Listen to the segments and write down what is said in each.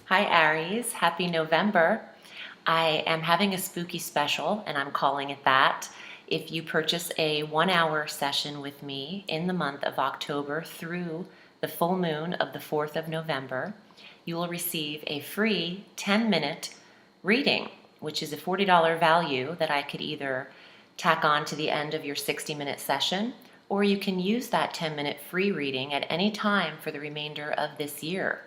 Hi Aries, happy November. I am having a spooky special and I'm calling it that. If you purchase a 1 hour session with me in the month of October through the full moon of the 4th of November, you will receive a free 10-minute reading, which is a $40 value that I could either tack on to the end of your 60-minute session, or you can use that 10-minute free reading at any time for the remainder of this year.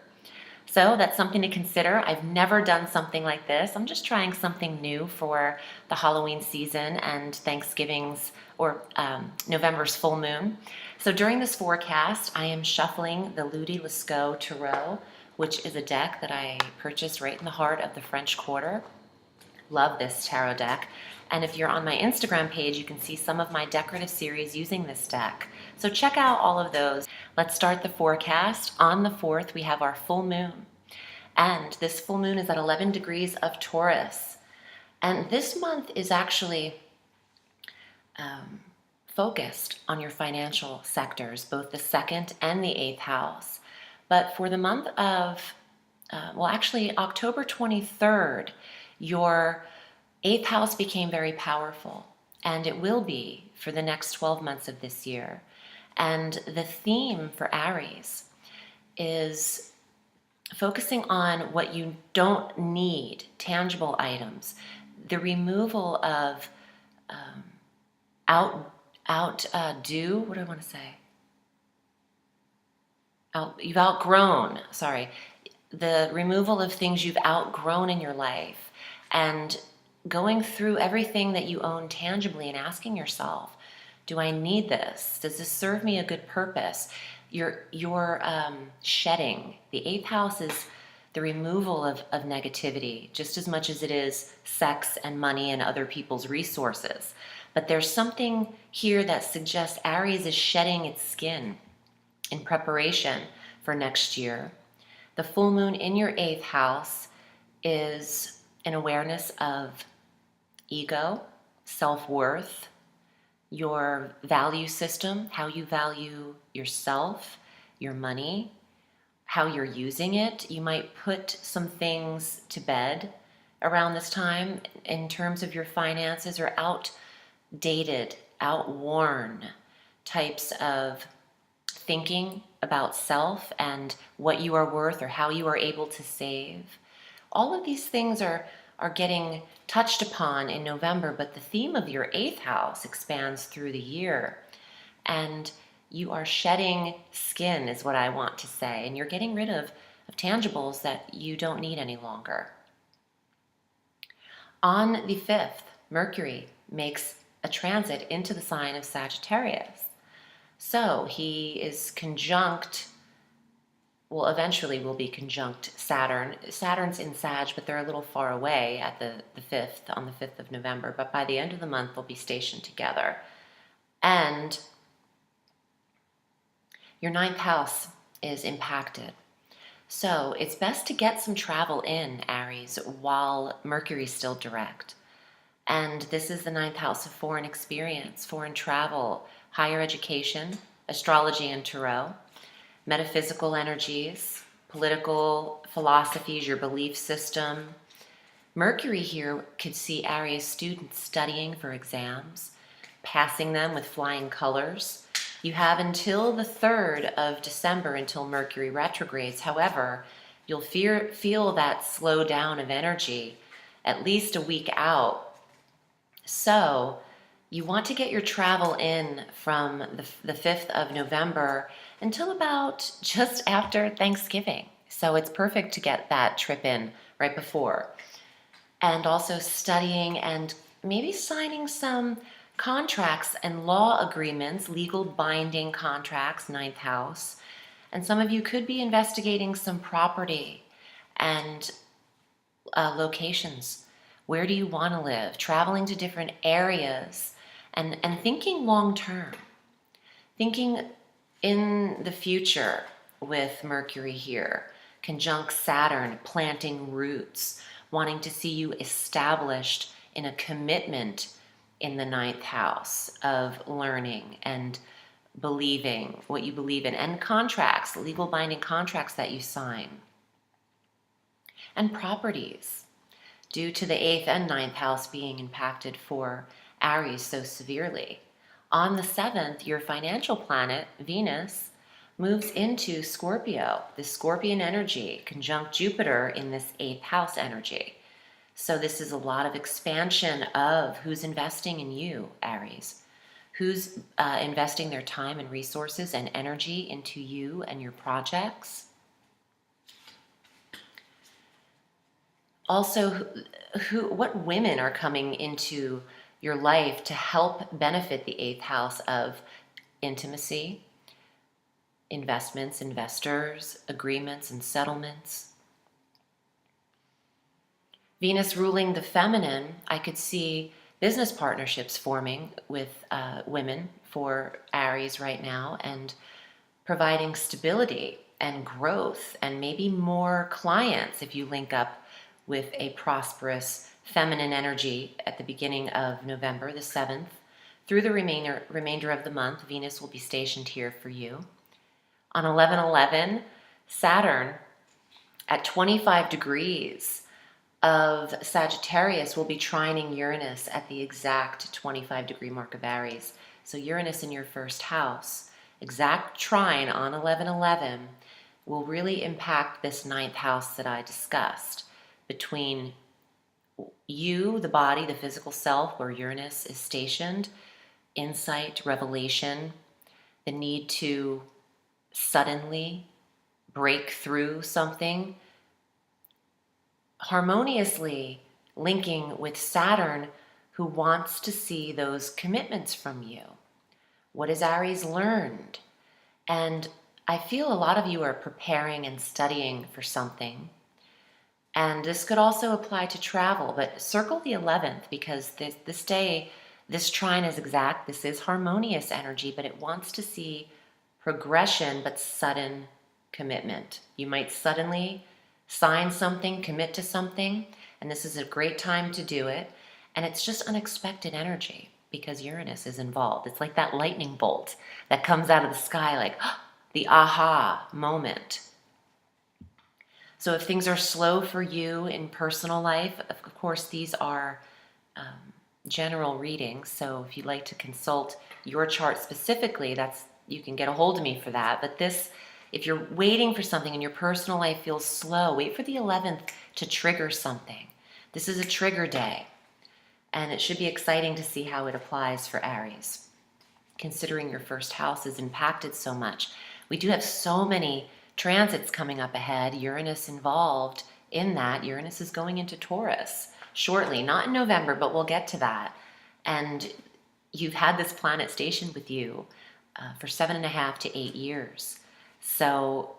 So that's something to consider. I've never done something like this. I'm just trying something new for the Halloween season and Thanksgiving's or November's full moon. So during this forecast, I am shuffling the Ludi Lascaux Tarot, which is a deck that I purchased right in the heart of the French Quarter. Love this tarot deck. And if you're on my Instagram page, you can see some of my decorative series using this deck. So check out all of those. Let's start the forecast. On the 4th, we have our full moon. And this full moon is at 11 degrees of Taurus. And this month is actually focused on your financial sectors, both the 2nd and the 8th house. But for the month of, October 23rd, your 8th house became very powerful, and it will be for the next 12 months of this year. And the theme for Aries is focusing on what you don't need, tangible items, the removal of you've outgrown, the removal of things you've outgrown in your life, and going through everything that you own tangibly and asking yourself, do I need this? Does this serve me a good purpose? You're shedding. The 8th house is the removal of negativity, just as much as it is sex and money and other people's resources. But there's something here that suggests Aries is shedding its skin in preparation for next year. The full moon in your 8th house is an awareness of ego, self-worth, your value system, how you value yourself, your money, how you're using it. You might put some things to bed around this time in terms of your finances, or outdated, outworn types of thinking about self and what you are worth or how you are able to save. All of these things are getting touched upon in November, but the theme of your 8th house expands through the year. And you are shedding skin, is what I want to say, and you're getting rid of tangibles that you don't need any longer. On the 5th, Mercury makes a transit into the sign of Sagittarius. So he is conjunct, eventually will be conjunct Saturn. Saturn's in Sag, but they're a little far away at the 5th, on the 5th of November. But by the end of the month, they'll be stationed together. And your 9th house is impacted. So it's best to get some travel in, Aries, while Mercury's still direct. And this is the 9th house of foreign experience, foreign travel, higher education, astrology and tarot, metaphysical energies, political philosophies, your belief system. Mercury here could see Aries students studying for exams, passing them with flying colors. You have until the 3rd of December until Mercury retrogrades. However, you'll feel that slow down of energy at least a week out. So you want to get your travel in from the 5th of November until about just after Thanksgiving. So it's perfect to get that trip in right before. And also studying and maybe signing some contracts and law agreements, legal binding contracts, 9th house. And some of you could be investigating some property and locations. Where do you want to live? Traveling to different areas and thinking long term. Thinking in the future with Mercury here. Conjunct Saturn, planting roots, wanting to see you established in a commitment in the 9th house of learning and believing what you believe in, and contracts, legal binding contracts that you sign. and properties. Due to the 8th and 9th house being impacted for Aries so severely. On the 7th, your financial planet, Venus, moves into Scorpio, the Scorpion energy, conjunct Jupiter in this 8th house energy. So this is a lot of expansion of who's investing in you, Aries. Who's investing their time and resources and energy into you and your projects. Also, what women are coming into your life to help benefit the 8th house of intimacy, investments, investors, agreements, and settlements. Venus ruling the feminine, I could see business partnerships forming with women for Aries right now and providing stability and growth and maybe more clients if you link up with a prosperous feminine energy at the beginning of November, the 7th. Through the remainder of the month, Venus will be stationed here for you. On 11/11, Saturn at 25 degrees of Sagittarius will be trining Uranus at the exact 25 degree mark of Aries. So Uranus in your first house, exact trine on 11/11 will really impact this 9th house that I discussed between you, the body, the physical self, where Uranus is stationed, insight, revelation, the need to suddenly break through something, harmoniously linking with Saturn, who wants to see those commitments from you. What has Aries learned? And I feel a lot of you are preparing and studying for something. And this could also apply to travel, but circle the 11th because this day, this trine is exact. This is harmonious energy, but it wants to see progression, but sudden commitment. You might suddenly sign something, commit to something, and this is a great time to do it. And it's just unexpected energy because Uranus is involved. It's like that lightning bolt that comes out of the sky, like the aha moment. So if things are slow for you in personal life, of course, these are general readings. So if you'd like to consult your chart specifically, you can get a hold of me for that. But this, if you're waiting for something and your personal life feels slow, wait for the 11th to trigger something. This is a trigger day, and it should be exciting to see how it applies for Aries, considering your first house is impacted so much. We do have so many transits coming up ahead, Uranus involved in that. Uranus is going into Taurus shortly, not in November, but we'll get to that. And you've had this planet stationed with you for 7.5 to 8 years. So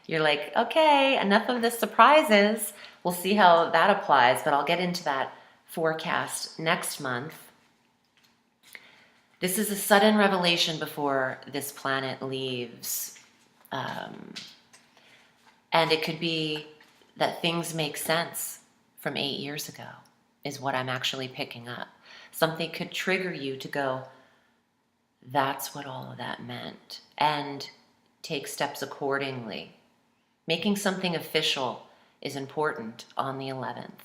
you're like, okay, enough of the surprises. We'll see how that applies, but I'll get into that forecast next month. This is a sudden revelation before this planet leaves. And it could be that things make sense from 8 years ago, is what I'm actually picking up. Something could trigger you to go, that's what all of that meant, and take steps accordingly. Making something official is important on the 11th.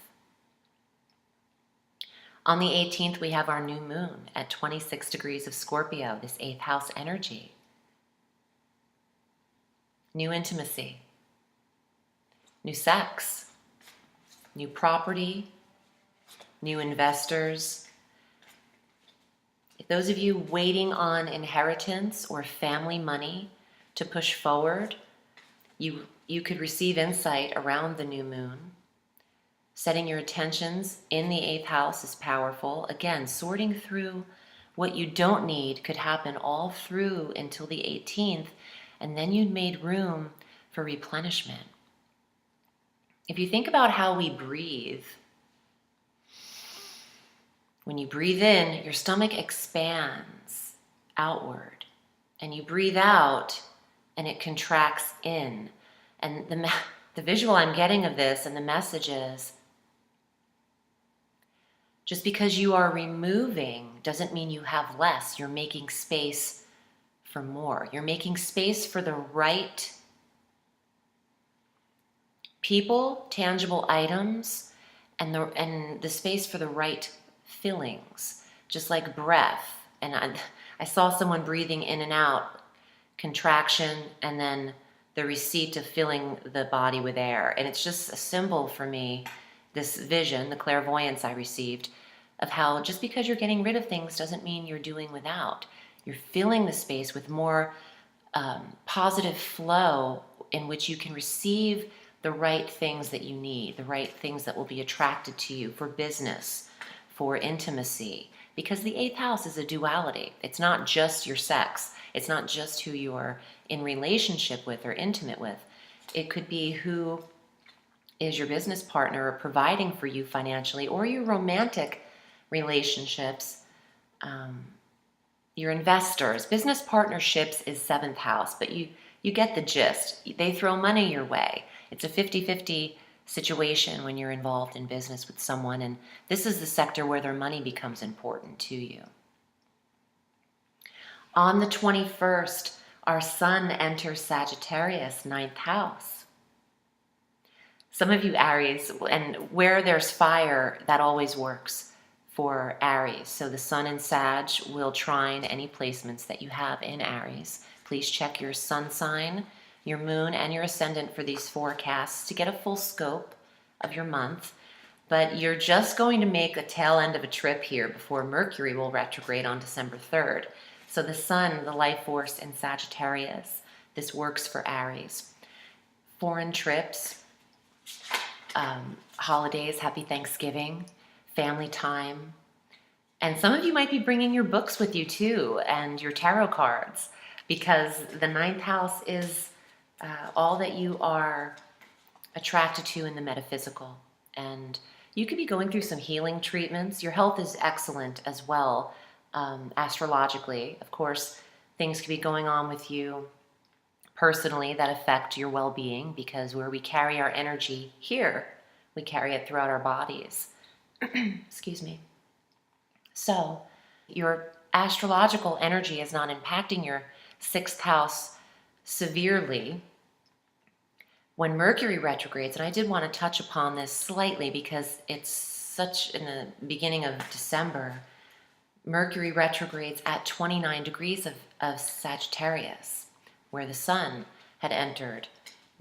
On the 18th, we have our new moon at 26 degrees of Scorpio, this 8th house energy. New intimacy, new sex, new property, new investors. If those of you waiting on inheritance or family money to push forward, you could receive insight around the new moon. Setting your attentions in the 8th house is powerful. Again, sorting through what you don't need could happen all through until the 18th, and then you'd made room for replenishment. If you think about how we breathe, when you breathe in, your stomach expands outward, and you breathe out, and it contracts in. And the visual I'm getting of this and the message is, just because you are removing doesn't mean you have less. You're making space for more. You're making space for the right people, tangible items, and the space for the right fillings, just like breath. And I saw someone breathing in and out, contraction, and then the receipt of filling the body with air. And it's just a symbol for me, this vision, the clairvoyance I received, of how just because you're getting rid of things doesn't mean you're doing without. You're filling the space with more positive flow in which you can receive the right things that you need, the right things that will be attracted to you for business, for intimacy. Because the 8th house is a duality. It's not just your sex. It's not just who you are in relationship with or intimate with. It could be who is your business partner or providing for you financially, or your romantic relationships, your investors. Business partnerships is 7th house, but you get the gist. They throw money your way. It's a 50-50 situation when you're involved in business with someone, and this is the sector where their money becomes important to you. On the 21st, our sun enters Sagittarius, 9th house. Some of you Aries, and where there's fire, that always works for Aries. So the sun in Sag will trine any placements that you have in Aries. Please check your sun sign, your moon, and your ascendant for these forecasts to get a full scope of your month. But you're just going to make a tail end of a trip here before Mercury will retrograde on December 3rd. So the sun, the life force in Sagittarius, this works for Aries. Foreign trips, holidays, happy Thanksgiving, family time. And some of you might be bringing your books with you too, and your tarot cards, because the 9th house is all that you are attracted to in the metaphysical. And you could be going through some healing treatments. Your health is excellent as well, astrologically. Of course, things could be going on with you personally that affect your well-being, because where we carry our energy here, we carry it throughout our bodies. Excuse me. So your astrological energy is not impacting your 6th house severely when Mercury retrogrades. And I did want to touch upon this slightly because it's such in the beginning of December. Mercury retrogrades at 29 degrees of Sagittarius, where the sun had entered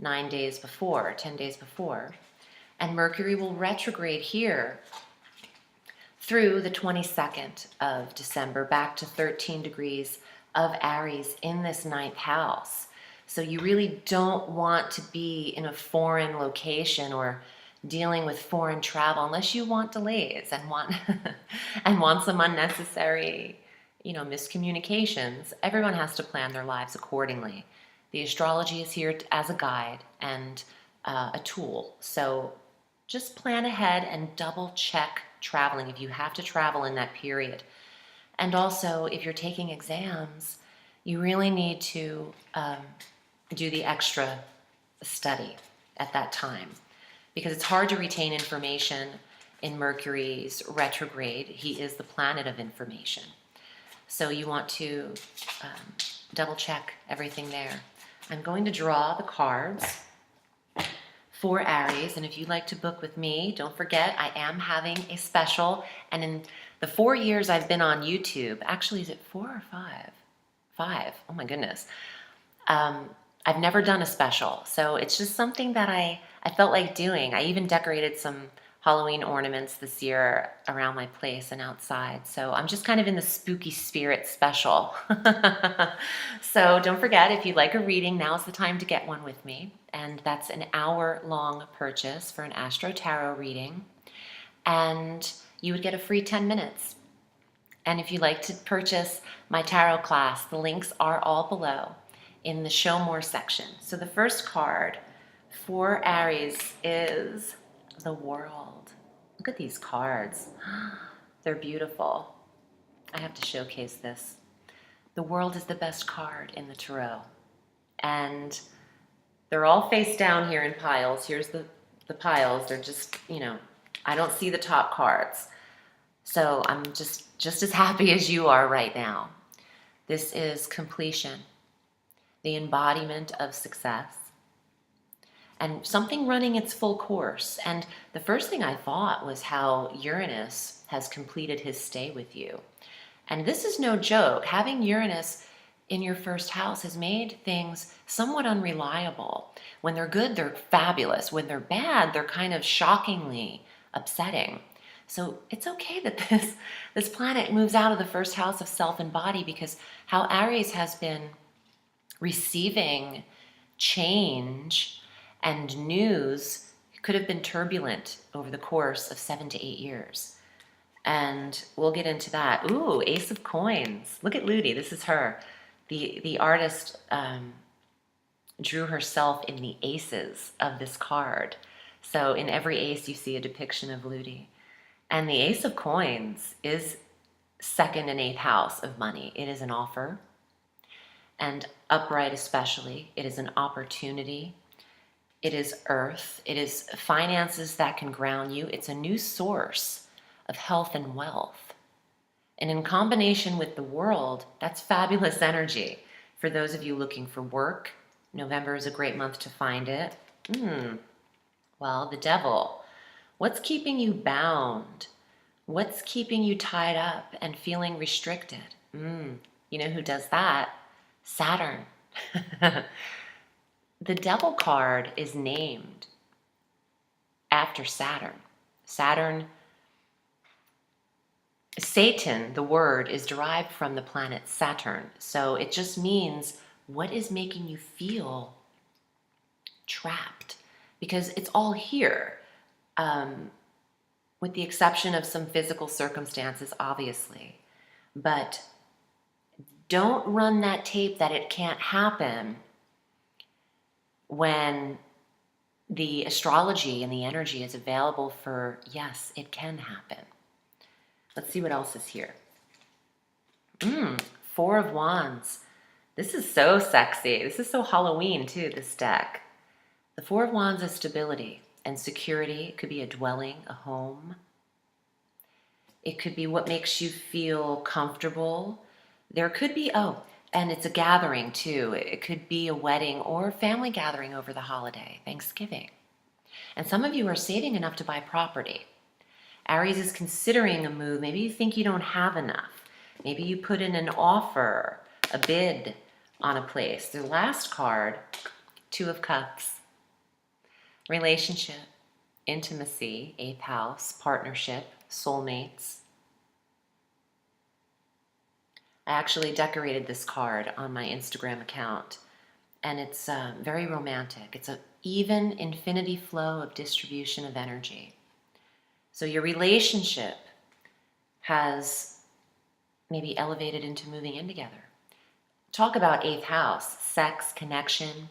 10 days before. And Mercury will retrograde here through the 22nd of December, back to 13 degrees of Aries in this 9th house. So you really don't want to be in a foreign location or dealing with foreign travel unless you want delays and want and want some unnecessary, miscommunications. Everyone has to plan their lives accordingly. The astrology is here as a guide and a tool. So just plan ahead and double check traveling if you have to travel in that period. And also, if you're taking exams, you really need to do the extra study at that time, because it's hard to retain information in Mercury's retrograde. He is the planet of information. So you want to double check everything there. I'm going to draw the cards for Aries, and if you'd like to book with me, don't forget I am having a special. And in the 4 years I've been on YouTube, actually, is it 4 or 5? 5. Oh my goodness. I've never done a special, so it's just something that I felt like doing. I even decorated some Halloween ornaments this year around my place and outside. So I'm just kind of in the spooky spirit special. So don't forget, if you'd like a reading, now's the time to get one with me. And that's an hour-long purchase for an Astro Tarot reading. And you would get a free 10 minutes. And if you'd like to purchase my tarot class, the links are all below in the Show More section. So the first card for Aries is the World. Look at these cards. They're beautiful. I have to showcase this. The World is the best card in the tarot. And they're all face down here in piles. Here's the piles. They're just, I don't see the top cards. So I'm just as happy as you are right now. This is completion, the embodiment of success. and something running its full course. And the first thing I thought was how Uranus has completed his stay with you. And this is no joke. Having Uranus in your first house has made things somewhat unreliable. When they're good, they're fabulous. When they're bad, they're kind of shockingly upsetting. So it's okay that this planet moves out of the first house of self and body, because how Aries has been receiving change and news could have been turbulent over the course of 7 to 8 years. And we'll get into that. Ooh, Ace of Coins. Look at Ludi. This is her. The artist drew herself in the aces of this card. So in every ace, you see a depiction of Ludi. And the Ace of Coins is 2nd and 8th house of money. It is an offer. And upright especially, it is an opportunity. It is earth. It is finances that can ground you. It's a new source of health and wealth. And in combination with the world, that's fabulous energy. For those of you looking for work, November is a great month to find it. Well, the devil. What's keeping you bound? What's keeping you tied up and feeling restricted? You know who does that? Saturn. The devil card is named after Saturn. Satan, the word, is derived from the planet Saturn. So it just means what is making you feel trapped, because it's all here, with the exception of some physical circumstances, obviously. But don't run that tape that it can't happen when the astrology and the energy is available for, yes, it can happen. Let's see what else is here. 4 of Wands. This is so sexy. This is so Halloween too, this deck. The 4 of Wands is stability and security. It could be a dwelling, a home. It could be what makes you feel comfortable. There could be, and it's a gathering too. It could be a wedding or family gathering over the holiday, Thanksgiving. And some of you are saving enough to buy property. Aries is considering a move. Maybe you think you don't have enough. Maybe you put in an offer, a bid on a place. The last card, 2 of Cups. Relationship, intimacy, 8th house, partnership, soulmates. I actually decorated this card on my Instagram account, and it's very romantic. It's an even infinity flow of distribution of energy. So your relationship has maybe elevated into moving in together. Talk about 8th house, sex, connection.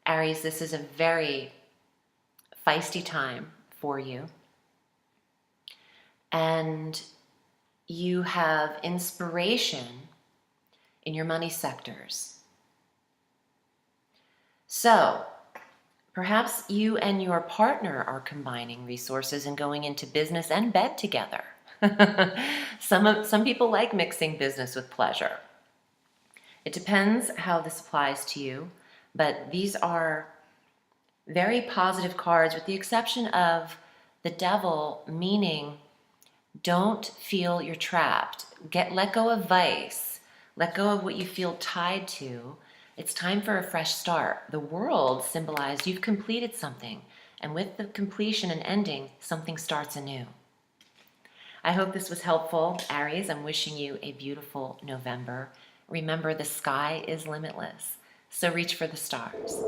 Aries, this is a very feisty time for you. And you have inspiration in your money sectors. So perhaps you and your partner are combining resources and going into business and bed together. Some people like mixing business with pleasure. It depends how this applies to you, but these are very positive cards, with the exception of the devil, meaning don't feel you're trapped. Let go of vice. Let go of what you feel tied to. It's time for a fresh start. The world symbolized you've completed something, and with the completion and ending, something starts anew. I hope this was helpful, Aries. I'm wishing you a beautiful November. Remember, the sky is limitless, so reach for the stars.